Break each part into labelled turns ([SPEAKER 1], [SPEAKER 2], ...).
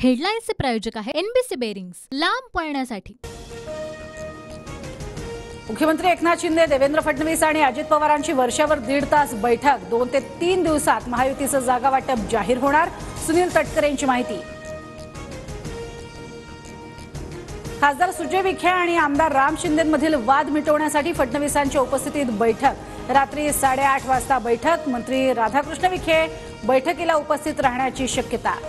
[SPEAKER 1] हेडलाईन्सचे प्रायोजक आहे NBC bearings, लांब पळण्यासाठी।
[SPEAKER 2] मुख्यमंत्री एकनाथ शिंदे, देवेंद्र फडणवीस आणि अजित पवारांची वर्षावर 1.5 तास बैठक। 2 ते 3 दिवसात महायुतीचं जागा वाटप जाहीर होणार, सुनील तटकरेंची माहिती। खासदार सुजय विखे आणि आमदार राम शिंदेंमधील वाद मिटवण्यासाठी फडणवीसांच्या उपस्थितीत बैठक। रात्री 8:30 वाजता बैठक। मंत्री राधाकृष्ण विखे बैठकीला उपस्थित राहण्याची शक्यता।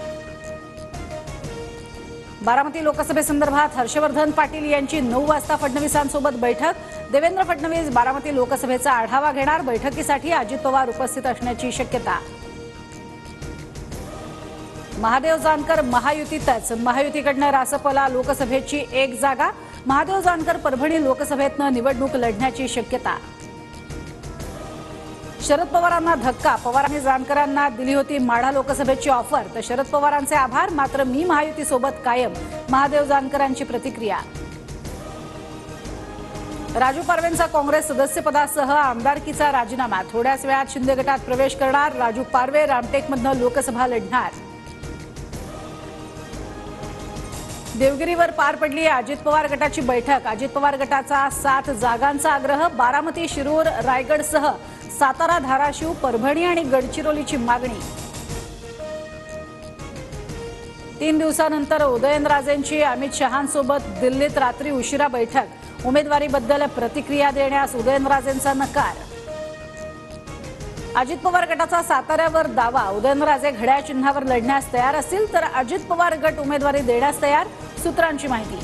[SPEAKER 2] बारामती लोकसभेसंदर्भात हर्षवर्धन पाटील यांची 9 वाजता फडणवीसांसोबत बैठक। देवेंद्र फडणवीस बारामती लोकसभेचा आढावा घेणार। बैठकीसाठी अजित पवार उपस्थित असण्याची शक्यता। महादेव जानकर महायुतीतच, महायुतीकडनं रासपला लोकसभेची 1 जागा। महादेव जानकर परभणी लोकसभेतनं निवडणूक लढण्याची शक्यता। शरद पवारांना धक्का, पवारांनी जानकरांना दिली होती माढा लोकसभेची ऑफर, तर शरद पवारांचे आभार, मात्र मी महायुतीसोबत कायम, महादेव जानकरांची प्रतिक्रिया। राजू पारवेंचा काँग्रेस सदस्यपदासह आमदारकीचा राजीनामा। थोड्याच वेळात शिंदे गटात प्रवेश करणार राजू पारवे, रामटेकमधनं लोकसभा लढणार। देवगिरीवर पार पडली अजित पवार गटाची बैठक। अजित पवार गटाचा 7 जागांचा आग्रह। बारामती, शिरूर, रायगडसह सातारा, धाराशिव, परभणी आणि गडचिरोलीची मागणी। 3 दिवसानंतर उदयनराजेंची अमित शहांसोबत दिल्लीत रात्री उशिरा बैठक। उमेदवारीबद्दल प्रतिक्रिया देण्यास उदयनराजेंचा नकार। अजित पवार गटाचा साताऱ्यावर दावा। उदयनराजे घड्याळ चिन्हावर लढण्यास तयार असतील तर अजित पवार गट उमेदवारी देण्यास तयार, सूत्रांची माहिती।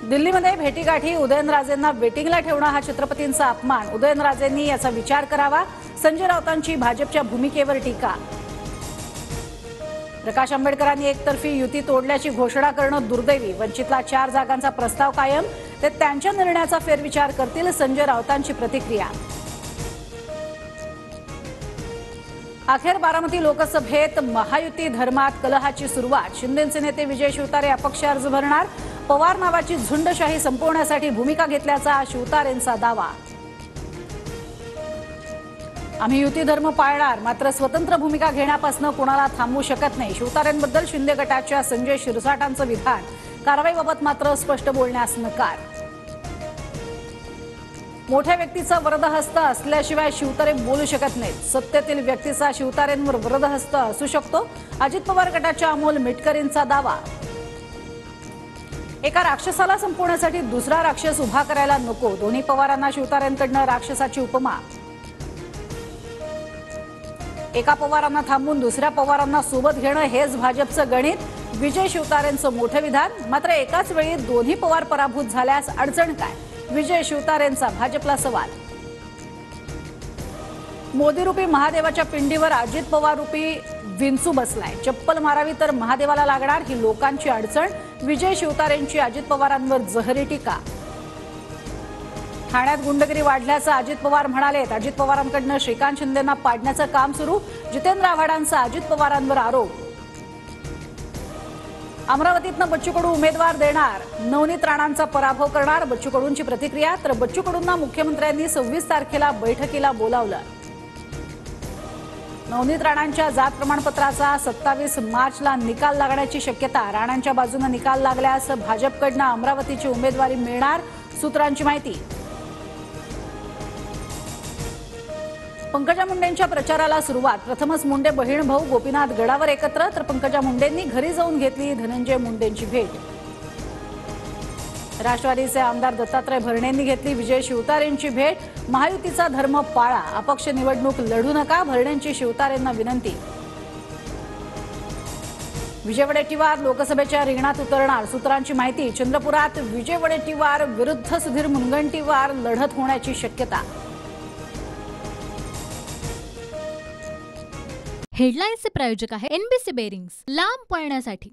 [SPEAKER 2] दिल्लीमध्ये भेटीगाठी, उदयनराजेंना वेटिंगला ठेवणं हा छत्रपतींचा अपमान, उदयनराजेंनी याचा विचार करावा। संजय राऊतांची भाजपच्या भूमिकेवर टीका। प्रकाश आंबेडकरांनी एकतर्फी युती तोडल्याची घोषणा करणं दुर्दैवी। वंचितला 4 जागांचा प्रस्ताव कायम, ते त्यांच्या निर्णयाचा फेरविचार करतील, संजय राऊतांची प्रतिक्रिया। अखेर बारामती लोकसभेत महायुती धर्मात कलहाची सुरुवात। शिंदेचे नेते विजय शिवतारे अपक्ष अर्ज भरणार। पवार नावाची झुंडशाही संपवण्यासाठी भूमिका घेतल्याचा शिवतारेंचा दावा। आम्ही युती धर्म पाळणार, मात्र स्वतंत्र भूमिका घेण्यापासून कोणाला थांबवू शकत नाही। शिवतारेंबद्दल शिंदे गटाच्या संजय शिरसाटांचं विधान। कारवाईबाबत मात्र स्पष्ट बोलण्यास नकार। मोठ्या व्यक्तीचा वरदहस्त असल्याशिवाय शिवतारे बोलू शकत नाहीत। सत्तेतील व्यक्तीचा शिवतारेंवर वरदहस्त असू शकतो, अजित पवार गटाच्या अमोल मिटकरींचा दावा। एका राक्षसाला संपवण्यासाठी दुसरा राक्षस उभा करायला नको, दोन्ही पवारांना शिवतारेंकडनं राक्षसाची उपमा। एका पवारांना थांबून दुसऱ्या पवारांना सोबत घेणं हेच भाजपचं गणित, विजय शिवतारेंचं मोठं विधान। मात्र एकाच वेळी दोन्ही पवार पराभूत झाल्यास अडचण काय, विजय शिवतारेंचा भाजपला सवाल। मोदीरूपी महादेवाच्या पिंडीवर अजित पवार रूपी विंचू बसलाय, चप्पल मारावी तर महादेवाला लागणार, ही लोकांची अडचण, विजय शिवतारेंची अजित पवारांवर जहरी टीका। ठाण्यात गुंडगिरी वाढल्याचं अजित पवार म्हणाले। अजित पवारांकडनं श्रीकांत शिंदेंना पाडण्याचं काम सुरू, जितेंद्र आव्हाडांचा अजित पवारांवर आरोप। अमरावतीतनं बच्चू कडू उमेदवार देणार, नवनीत राणांचा पराभव करणार, बच्चू कडूंची प्रतिक्रिया। तर बच्चू कडूंना मुख्यमंत्र्यांनी 26 तारखेला बैठकीला बोलावलं। नवनीत राणांच्या जात प्रमाणपत्राचा 27 मार्चला निकाल लागण्याची शक्यता। राणांच्या बाजूने निकाल लागल्यास भाजपकडनं अमरावतीची उमेदवारी मिळणार, सूत्रांची माहिती। पंकजा मुंडेंच्या प्रचाराला सुरुवात। प्रथमच मुंडे बहीण भाऊ गोपीनाथ गडावर एकत्र, तर पंकजा मुंडेंनी घरी जाऊन घेतली धनंजय मुंडेंची भेट। राष्ट्रवादीचे आमदार दत्तात्रय भरणेंनी घेतली विजय शिवतारेंची भेट। महायुतीचा धर्म पाळा, अपक्ष निवडणूक लढू नका, भरणेंची शिवतारेंना विनंती। विजय वडेट्टीवार लोकसभेच्या रिंगणात उतरणार, सूत्रांची माहिती। चंद्रपुरात विजय वडेट्टीवार विरुद्ध सुधीर मुनगंटीवार लढत होण्याची शक्यता।
[SPEAKER 1] हेडलाईन्सचे प्रायोजक आहे एनबीसी बेरिंग्स, लांब पळण्यासाठी।